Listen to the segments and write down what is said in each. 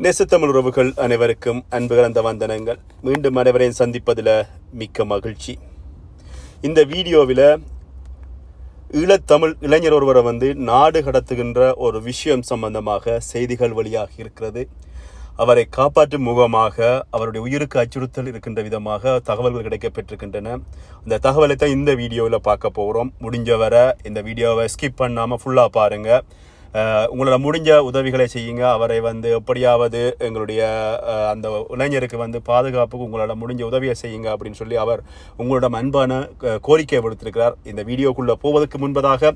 நேசத்தமிழ் உறவுகள் அனைவருக்கும் அன்பு கலந்த வந்தனங்கள். மீண்டும் அனைவரையும் சந்திப்பதில் மிக்க மகிழ்ச்சி. இந்த வீடியோவில் ஈழத்தமிழ் இளைஞர் ஒருவரை நாடு கடத்துகின்ற ஒரு விஷயம் சம்பந்தமாக செய்திகள் வெளியாகி இருக்கிறது. அவரை காப்பாற்றும் முகமாக அவருடைய உயிருக்கு அச்சுறுத்தல் இருக்கின்ற விதமாக தகவல்கள் கிடைக்கப்பெற்றிருக்கின்றன. அந்த தகவலை தான் இந்த வீடியோவில் பார்க்க போகிறோம். முடிஞ்சவரை இந்த வீடியோவை ஸ்கிப் பண்ணாமல் ஃபுல்லாக பாருங்கள். உங்களோட முடிஞ்ச உதவிகளை செய்யுங்க. அவரை எப்படியாவது எங்களுடைய அந்த இளைஞருக்கு பாதுகாப்புக்கு உங்களோட முடிஞ்ச உதவியை செய்யுங்க அப்படின்னு சொல்லி அவர் உங்களோட அன்பான கோரிக்கை விடுத்திருக்கிறார். இந்த வீடியோக்குள்ளே போவதற்கு முன்பதாக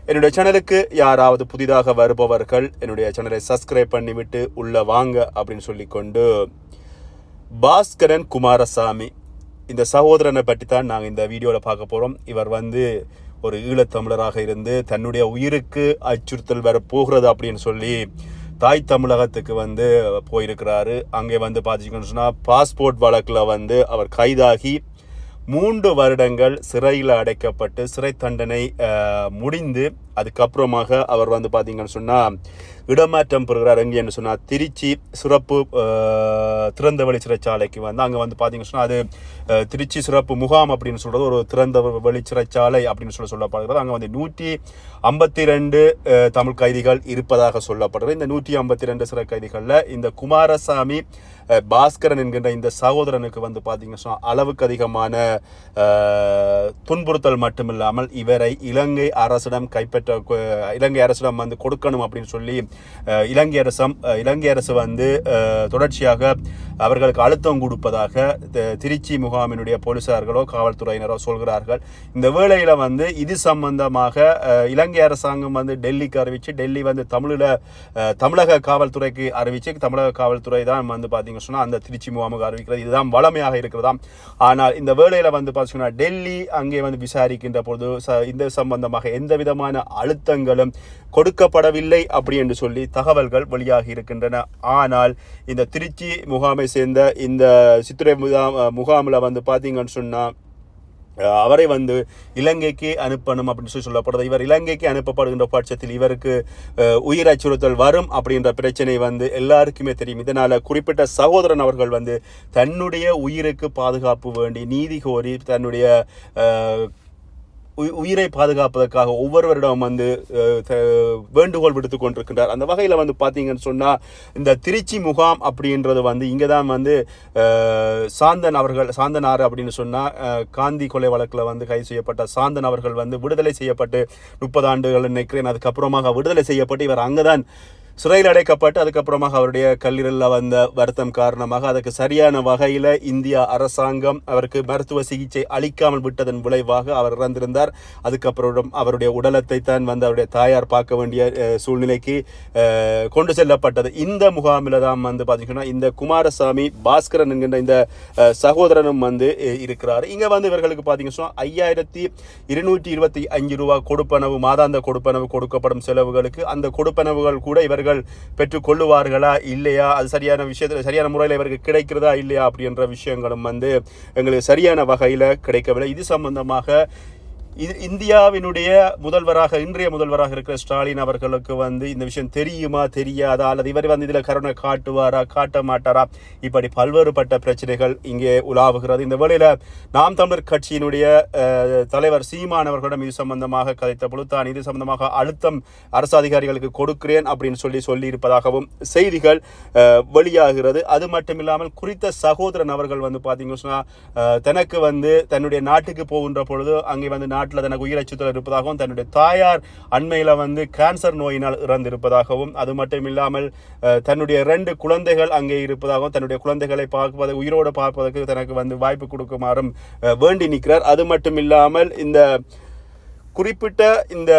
என்னுடைய சேனலுக்கு யாராவது புதிதாக வருபவர்கள் என்னுடைய சேனலை சப்ஸ்கிரைப் பண்ணிவிட்டு உள்ளே வாங்க அப்படின்னு சொல்லிக்கொண்டு, பாஸ்கரன் குமாரசாமி இந்த சகோதரனை பற்றி தான் நாங்கள் இந்த வீடியோவில் பார்க்க போகிறோம். இவர் ஒரு ஈழத்தமிழராக இருந்து தன்னுடைய உயிருக்கு அச்சுறுத்தல் வர போகிறது அப்படின்னு சொல்லி தாய் தமிழகத்துக்கு போயிருக்கிறாரு. அங்கே பார்த்தீங்கன்னு சொன்னால் பாஸ்போர்ட் வழக்கில் அவர் கைதாகி 3 வருடங்கள் சிறையில் அடைக்கப்பட்டு சிறை தண்டனை முடிந்து அதுக்கப்புறமாக அவர் பார்த்தீங்கன்னு சொன்னால் இடமாற்றம் பெறுகிறார். எங்கேன்னு சொன்னால் திருச்சி சிறப்பு திறந்தவெளி சிறைச்சாலைக்கு அங்கே பார்த்தீங்கன்னு சொன்னால் அது திருச்சி சிறப்பு முகாம் அப்படின்னு சொல்கிறது ஒரு திறந்த வெளி சிறைச்சாலை அப்படின்னு சொல்லப்படுகிறது. அங்கே 152 தமிழ் கைதிகள் இருப்பதாக சொல்லப்படுகிறது. இந்த 152 சிறை கைதிகளில் இந்த குமாரசாமி பாஸ்கரன் என்கின்ற இந்த சகோதரனுக்கு பார்த்தீங்கன்னு சொன்னால் அளவுக்கு அதிகமான துன்புறுத்தல் மட்டுமில்லாமல் இவரை இலங்கை அரசிடம் இலங்கை அரசிடம் கொடுக்கணும் அப்படின்னு சொல்லி இலங்கை அரசு தொடர்ச்சியாக அவர்களுக்கு அழுத்தம் கொடுப்பதாக திருச்சி முகாமினுடைய போலீசார்களோ காவல்துறையினரோ சொல்கிறார்கள். இந்த வேளையில் இது சம்பந்தமாக இலங்கை அரசாங்கம் டெல்லிக்கு அறிவிச்சு, டெல்லி தமிழக காவல்துறைக்கு அறிவிச்சு, தமிழக காவல்துறை தான் பார்த்தீங்கன்னு சொன்னால் அந்த திருச்சி முகாமுக்கு அறிவிக்கிறது. இதுதான் வளமையாக இருக்கிறதாம். ஆனால் இந்த வேளையில் பார்த்தீங்கன்னா டெல்லி அங்கே விசாரிக்கின்ற பொழுது இந்த சம்பந்தமாக எந்த விதமான அழுத்தங்களும் கொடுக்கப்படவில்லை அப்படி என்று சொல்லி தகவல்கள் வெளியாகி இருக்கின்றன. ஆனால் இந்த திருச்சி முகாமை சேர்ந்த இந்த சித்திரை முகாமில் பார்த்தீங்கன்னு சொன்னால் அவரை இலங்கைக்கு அனுப்பணும் அப்படின்னு சொல்லப்படுறது. இவர் இலங்கைக்கு அனுப்பப்படுகின்ற பட்சத்தில் இவருக்கு உயிர் அச்சுறுத்தல் வரும் அப்படின்ற பிரச்சனை எல்லாருக்குமே தெரியும். இதனால குறிப்பிட்ட சகோதரன் அவர்கள் தன்னுடைய உயிருக்கு பாதுகாப்பு வேண்டி நீதி கோரி தன்னுடைய உயிரை பாதுகாப்பதற்காக ஒவ்வொருவரிடம் வேண்டுகோள் விடுத்து கொண்டிருக்கின்றார். அந்த வகையில் பார்த்தீங்கன்னு சொன்னால் இந்த திருச்சி முகாம் அப்படின்றது இங்கே தான் சாந்தன் ஆறு அப்படின்னு சொன்னால் காந்தி கொலை வழக்கில் கைது செய்யப்பட்ட சாந்தன் அவர்கள் விடுதலை செய்யப்பட்டு 30 ஆண்டுகள் நினைக்கிறேன். அதுக்கப்புறமாக விடுதலை செய்யப்பட்டு இவர் அங்கே தான் சிறையில் அடைக்கப்பட்டு அதுக்கப்புறமாக அவருடைய கல்லீரலில் வருத்தம் காரணமாக அதுக்கு சரியான வகையில் இந்தியா அரசாங்கம் அவருக்கு மருத்துவ சிகிச்சை அளிக்காமல் விட்டதன் விளைவாக அவர் இறந்திருந்தார். அதுக்கப்புறம் அவருடைய உடலத்தை தான் அவருடைய தாயார் பார்க்க வேண்டிய சூழ்நிலைக்கு கொண்டு செல்லப்பட்டது. இந்த முகாமில் தான் பார்த்தீங்கன்னா இந்த குமாரசாமி பாஸ்கரன் என்கின்ற இந்த சகோதரனும் இருக்கிறார். இங்கே இவர்களுக்கு பார்த்தீங்கன்னா 5225 ரூபா கொடுப்பனவு, மாதாந்த கொடுப்பனவு கொடுக்கப்படும் செலவுகளுக்கு அந்த கொடுப்பனவுகள் கூட இவர்கள் பெற்றுக் கொள்ளுவார்களா இல்லையா, அது சரியான முறையில் இவருக்கு கிடைக்கிறதா இல்லையா அப்படின்ற விஷயங்களும் எங்களுக்கு சரியான வகையில் கிடைக்கவில்லை. இது சம்பந்தமாக இந்தியாவினுடைய இன்றைய முதல்வராக இருக்கிற ஸ்டாலின் அவர்களுக்கு இந்த விஷயம் தெரியுமா தெரியாதா, அல்லது இவர் இதில் கருணை காட்டுவாரா காட்ட மாட்டாரா, இப்படி பல்வேறுபட்ட பிரச்சனைகள் இங்கே உலாவுகிறது. இந்த வேளையில் நாம் தமிழர் கட்சியினுடைய தலைவர் சீமான் அவர்களிடம் இது சம்பந்தமாக கதைத்த பொழுது தான் இது சம்பந்தமாக அழுத்தம் அரசு அதிகாரிகளுக்கு கொடுக்கிறேன் அப்படின்னு சொல்லி இருப்பதாகவும் செய்திகள் வெளியாகிறது. அது மட்டும் இல்லாமல் குறித்த சகோதரன் அவர்கள் பார்த்தீங்கன்னா தனக்கு தன்னுடைய நாட்டுக்கு போகின்ற பொழுது அங்கே நாட்டில் தனக்கு உயிர் அச்சுறுத்தல் இருப்பதாகவும் தன்னுடைய தாயார் அண்மையில் கேன்சர் நோயினால் இறந்திருப்பதாகவும் அது மட்டும் இல்லாமல் தன்னுடைய 2 குழந்தைகள் அங்கே இருப்பதாகவும் தன்னுடைய குழந்தைகளை உயிரோடு பார்ப்பதற்கு தனக்கு வாய்ப்பு கொடுக்குமாறும் வேண்டி நிற்கிறார். அது மட்டும் இல்லாமல் இந்த குறிப்பிட்ட இந்த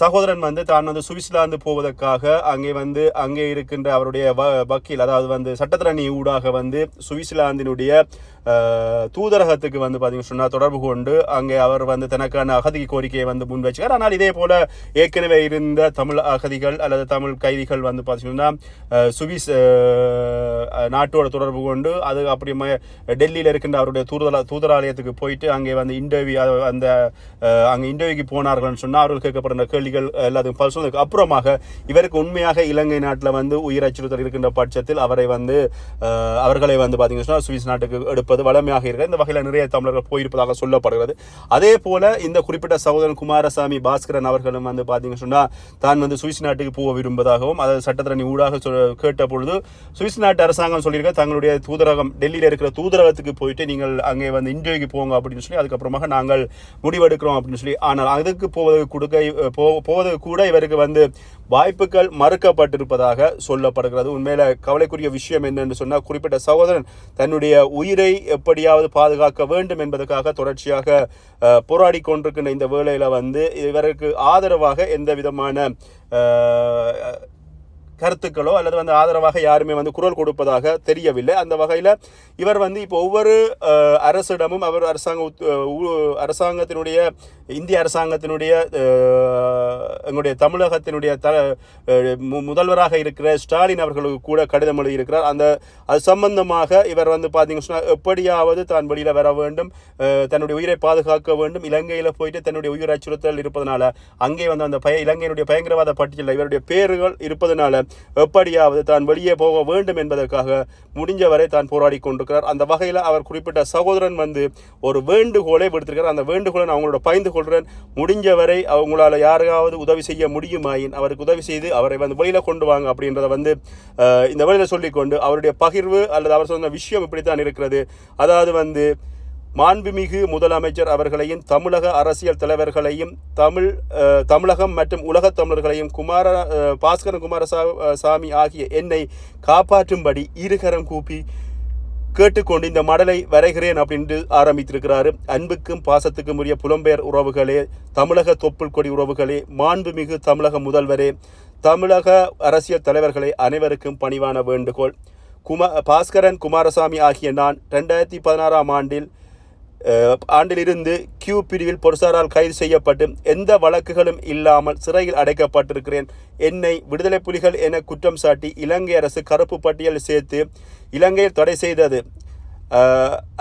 சகோதரன் தான் சுவிட்சர்லாந்து போவதற்காக அங்கே இருக்கின்ற அவருடைய வக்கீல், அதாவது சட்டத்திரணி ஊடாக சுவிட்சர்லாந்தினுடைய தூதரகத்துக்கு பார்த்தீங்கன்னு சொன்னால் தொடர்பு கொண்டு அங்கே அவர் தனக்கான அகதி கோரிக்கையை முன் வச்சுக்கார். ஆனால் இதே போல ஏற்கனவே இருந்த தமிழ் அகதிகள் அல்லது தமிழ் கைதிகள் பார்த்தீங்கன்னா சுவிஸ் நாட்டோட தொடர்பு கொண்டு அது அப்படியே டெல்லியில் இருக்கின்ற அவருடைய தூதராலயத்துக்கு போயிட்டு அங்கே இன்டர்வியூ அங்கே இன்டர்வியூக்கு போனார்கள்னு சொன்னால் அவர்கள் கேட்கப்பட்ட போன்ற கேள்விகள் எல்லாத்துக்கும் பதில் சொன்னதுக்கு அப்புறமாக இவருக்கு உண்மையாக இலங்கை நாட்டில் வந்து உயிர் அச்சுறுத்தல் இருக்கின்ற பட்சத்தில் அவர்களை வந்து பார்த்தீங்கன்னா சுவிஸ் நாட்டுக்கு எடுப்பது வளமையாக இருக்கிறது. இந்த வகையில் நிறைய தமிழர்கள் போயிருப்பதாக சொல்லப்படுகிறது. அதே போல இந்த குறிப்பிட்ட சகோதரன் குமாரசாமி பாஸ்கரன் அவர்களும் வந்து பார்த்தீங்கன்னு சொன்னால் தான் வந்து சுவிஸ் நாட்டுக்கு போக விரும்புவதாகவும் அதை சட்டத்திரணி ஊடாக கேட்ட பொழுது சுவிஸ் நாட்டு அரசாங்கம் சொல்லியிருக்க தங்களுடைய தூதரகம் டெல்லியில் இருக்கிற தூதரகத்துக்கு போயிட்டு நீங்கள் அங்கே வந்து இன்டர்வியூக்கு போங்க அப்படின்னு சொல்லி அதுக்கப்புறமாக நாங்கள் முடிவெடுக்கிறோம் அப்படின்னு சொல்லி. ஆனால் அதுக்கு போவதற்கு கூட இவருக்கு வந்து வாய்ப்புகள் மறுக்கப்பட்டிருப்பதாக சொல்லப்படுகிறது. உண்மையில கவலைக்குரிய விஷயம் என்னென்னு சொன்னால் குறிப்பிட்ட சகோதரன் தன்னுடைய உயிரை எப்படியாவது பாதுகாக்க வேண்டும் என்பதற்காக தொடர்ச்சியாக போராடி கொண்டிருக்கின்ற இந்த வேளையில் வந்து இவருக்கு ஆதரவாக எந்த விதமான கருத்துக்களோ அல்லது வந்து ஆதரவாக யாருமே வந்து குரல் கொடுப்பதாக தெரியவில்லை. அந்த வகையில் இவர் வந்து இப்போ ஒவ்வொரு அரசிடமும் அவர் அரசாங்கத்தினுடைய இந்திய அரசாங்கத்தினுடைய எங்களுடைய தமிழகத்தினுடைய முதல்வராக இருக்கிற ஸ்டாலின் அவர்களுக்கு கூட கடிதம் எழுதியிருக்கிறார். அது சம்பந்தமாக இவர் வந்து பார்த்தீங்கன்னா எப்படியாவது தான் வெளியில் வர வேண்டும், தன்னுடைய உயிரை பாதுகாக்க வேண்டும். இலங்கையில் போயிட்டு தன்னுடைய உயிர் அச்சுறுத்தல் இருப்பதனால அங்கே வந்து அந்த இலங்கையினுடைய பயங்கரவாத பட்டியலில் இவருடைய பேர்கள் இருப்பதனால எப்படியாவது தான் வெளியே போக வேண்டும் என்பதற்காக முடிஞ்சவரை தான் போராடி கொண்டிருக்கிறார். அந்த வகையில் அவர் குறிப்பிட்ட சகோதரன் வந்து ஒரு வேண்டுகோளை விடுத்திருக்கிறார். அந்த வேண்டுகோளை நான் அவங்களோட பகிர்ந்து கொள்கிறேன். முடிஞ்சவரை அவங்களால யாராவது உதவி செய்ய முடியுமாயின் அவருக்கு உதவி செய்து அவரை வந்து வெளியில் கொண்டு வாங்க அப்படின்றத வந்து இந்த வழியில் சொல்லிக்கொண்டு அவருடைய பகிர்வு அல்லது அவர் சொன்ன விஷயம் இப்படித்தான் இருக்கிறது. அதாவது வந்து மாண்புமிகு முதலமைச்சர் அவர்களையும் தமிழக அரசியல் தலைவர்களையும் தமிழகம் மற்றும் உலகத் தமிழர்களையும் பாஸ்கரன் குமாரசாமி ஆகிய என்னை காப்பாற்றும்படி இருகரம் கூப்பி கேட்டுக்கொண்டு இந்த மடலை வரைகிறேன் அப்படின்ட்டு ஆரம்பித்திருக்கிறாரு. அன்புக்கும் பாசத்துக்கும் உரிய புலம்பெயர் உறவுகளே, தமிழக தொப்புள் கொடி உறவுகளே, மாண்புமிகு தமிழக முதல்வரே, தமிழக அரசியல் தலைவர்களே, அனைவருக்கும் பணிவான வேண்டுகோள். பாஸ்கரன் குமாரசாமி ஆகிய நான் 2016 ஆண்டிலிருந்து கியூ பிரிவில் பொலிசாரால் கைது செய்யப்பட்டு எந்த வழக்குகளும் இல்லாமல் சிறையில் அடைக்கப்பட்டிருக்கிறேன். என்னை விடுதலை புலிகள் என குற்றம் சாட்டி இலங்கை அரசு கருப்பு பட்டியலில் சேர்த்து இலங்கையில் தடை செய்தது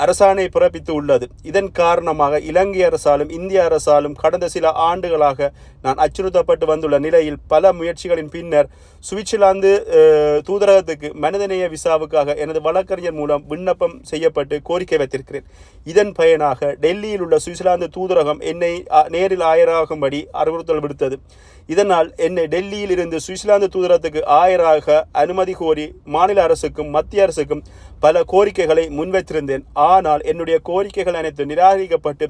அரசாணை பிறப்பித்து உள்ளது. இதன் காரணமாக இலங்கை அரசாலும் இந்திய அரசாலும் கடந்த சில ஆண்டுகளாக நான் அச்சுறுத்தப்பட்டு வந்துள்ள நிலையில் பல முயற்சிகளின் பின்னர் சுவிட்சர்லாந்து தூதரகத்துக்கு மனிதநேய விசாவுக்காக எனது வழக்கறிஞர் மூலம் விண்ணப்பம் செய்யப்பட்டு கோரிக்கை வைத்திருக்கிறேன். இதன் பயனாக டெல்லியில் உள்ள சுவிட்சர்லாந்து தூதரகம் என்னை நேரில் ஆயராகும்படி அறிவுறுத்தல் விடுத்தது. இதனால் என்னை டெல்லியில் இருந்து சுவிட்சர்லாந்து தூதரகத்துக்கு ஆயராக அனுமதி கோரி மாநில அரசுக்கும் மத்திய அரசுக்கும் பல கோரிக்கைகளை முன்வைத்திருந்தேன். ஆனால் என்னுடைய கோரிக்கைகள் அனைத்து நிராகரிக்கப்பட்டு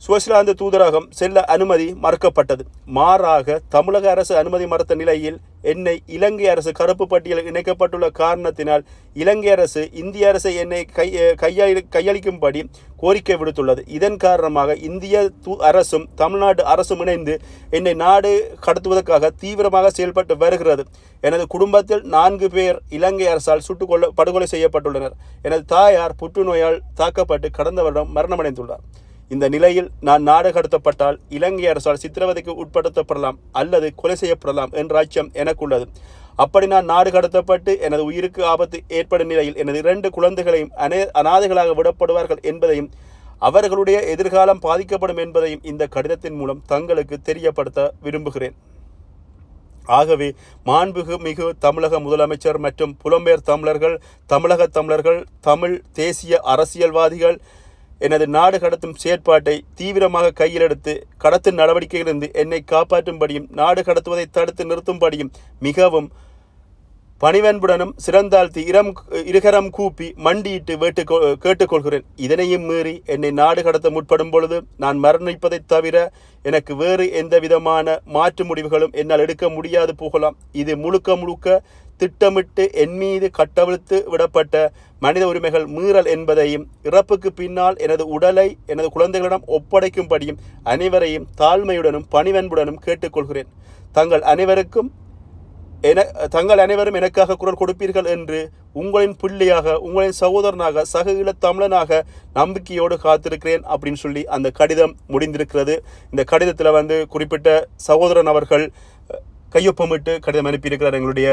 சுவிட்சர்லாந்து தூதரகம் செல்ல அனுமதி மறுக்கப்பட்டது. மாறாக தமிழக அரசு அனுமதி மறுத்த நிலையில் என்னை இலங்கை அரசு கருப்பு பட்டியலில் இணைக்கப்பட்டுள்ள காரணத்தினால் இலங்கை அரசு இந்திய அரசை என்னை கையளிக்கும்படி கோரிக்கை விடுத்துள்ளது. இதன் காரணமாக இந்திய அரசும் தமிழ்நாடு அரசும் இணைந்து என்னை நாடு கடத்துவதற்காக தீவிரமாக செயல்பட்டு வருகிறது. எனது குடும்பத்தில் 4 பேர் இலங்கை அரசால் படுகொலை செய்யப்பட்டுள்ளனர். எனது தாயார் புற்றுநோயால் தாக்கப்பட்டு கடந்த வருடம் மரணமடைந்துள்ளார். இந்த நிலையில் நான் நாடு கடத்தப்பட்டால் இலங்கை அரசால் சித்திரவதைக்கு உட்படுத்தப்படலாம் அல்லது கொலை செய்யப்படலாம் என்ற அச்சம் எனக்குள்ளது. அப்படி நான் நாடு கடத்தப்பட்டு எனது உயிருக்கு ஆபத்து ஏற்படும் நிலையில் எனது 2 குழந்தைகளையும் அனாதைகளாக விடப்படுவார்கள் என்பதையும் அவர்களுடைய எதிர்காலம் பாதிக்கப்படும் என்பதையும் இந்த கடிதத்தின் மூலம் தங்களுக்கு தெரியப்படுத்த விரும்புகிறேன். ஆகவே மாண்புமிகு தமிழக முதலமைச்சர் மற்றும் புலம்பெயர் தமிழர்கள், தமிழக தமிழர்கள், தமிழ் தேசிய அரசியல்வாதிகள் எனது நாடு கடத்தும் செயற்பாட்டை தீவிரமாக கையில் எடுத்து கடத்தும் நடவடிக்கையிலிருந்து என்னை காப்பாற்றும்படியும் நாடு கடத்துவதை தடுத்து நிறுத்தும்படியும் மிகவும் பணிவன்புடனும் சிறந்தாழ்த்தி இருகரம் கூப்பி மண்டியிட்டு கேட்டுக்கொள்கிறேன். இதனையும் மீறி என்னை நாடு கடத்த முற்படும் பொழுது நான் மரணிப்பதைத் தவிர எனக்கு வேறு எந்த விதமான மாற்று முடிவுகளும் என்னால் எடுக்க முடியாது போகலாம். இது முழுக்க திட்டமிட்டு என் மீது கட்டவிழ்த்து விடப்பட்ட மனித உரிமைகள் மீறல் என்பதையும் இறப்புக்கு பின்னால் எனது உடலை எனது குழந்தைகளிடம் ஒப்படைக்கும்படியும் அனைவரையும் தாழ்மையுடனும் பணிவன்புடனும் கேட்டுக்கொள்கிறேன். தங்கள் அனைவரும் எனக்காக குரல் கொடுப்பீர்கள் என்று உங்களின் பிள்ளையாக, உங்களின் சகோதரனாக, சக ஈழத் தமிழனாக நம்பிக்கையோடு காத்திருக்கிறேன் அப்படின்னு சொல்லி அந்த கடிதம் முடிந்திருக்கிறது. இந்த கடிதத்தில் குறிப்பிட்ட சகோதரன் அவர்கள் கையொப்பமிட்டு கடிதம் அனுப்பியிருக்கிறார் எங்களுடைய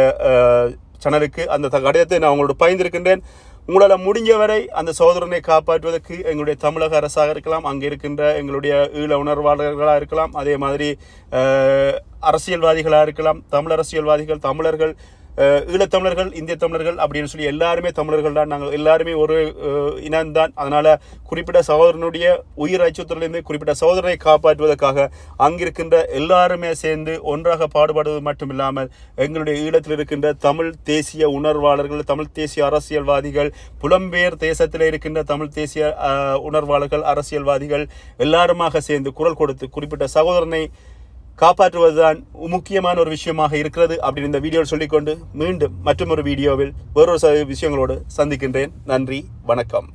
சேனலுக்கு. அந்த கடிதத்தை நான் அவங்களோட பகிர்ந்திருக்கின்றேன். உங்களால் முடிஞ்சவரை அந்த சகோதரனை காப்பாற்றுவதற்கு எங்களுடைய தமிழக அரசாக இருக்கலாம், அங்கே இருக்கின்ற எங்களுடைய ஈழ உணர்வாளர்களாக இருக்கலாம், அதே மாதிரி அரசியல்வாதிகளாக இருக்கலாம், தமிழ் அரசியல்வாதிகள், தமிழர்கள், ஈழத்தமிழர்கள், இந்திய தமிழர்கள் அப்படின்னு சொல்லி எல்லாருமே தமிழர்கள் தான். நாங்கள் எல்லாருமே ஒரு இனம்தான். அதனால் குறிப்பிட்ட சகோதரனுடைய உயிர் அச்சுறுத்தலிருந்து குறிப்பிட்ட சகோதரனை காப்பாற்றுவதற்காக அங்கிருக்கின்ற எல்லாருமே சேர்ந்து ஒன்றாக பாடுபடுவது மட்டும் இல்லாமல் எங்களுடைய ஈழத்தில் இருக்கின்ற தமிழ் தேசிய உணர்வாளர்கள், தமிழ் தேசிய அரசியல்வாதிகள், புலம்பெயர் தேசத்தில் இருக்கின்ற தமிழ் தேசிய உணர்வாளர்கள், அரசியல்வாதிகள் எல்லாருமாக சேர்ந்து குரல் கொடுத்து குறிப்பிட்ட சகோதரனை காப்பாற்றுவதுதான் முக்கியமான ஒரு விஷயமாக இருக்கிறது அப்படின்னு இந்த வீடியோவில் சொல்லிக்கொண்டு மீண்டும் மற்றொரு வீடியோவில் வேறொரு விஷயங்களோடு சந்திக்கின்றேன். நன்றி, வணக்கம்.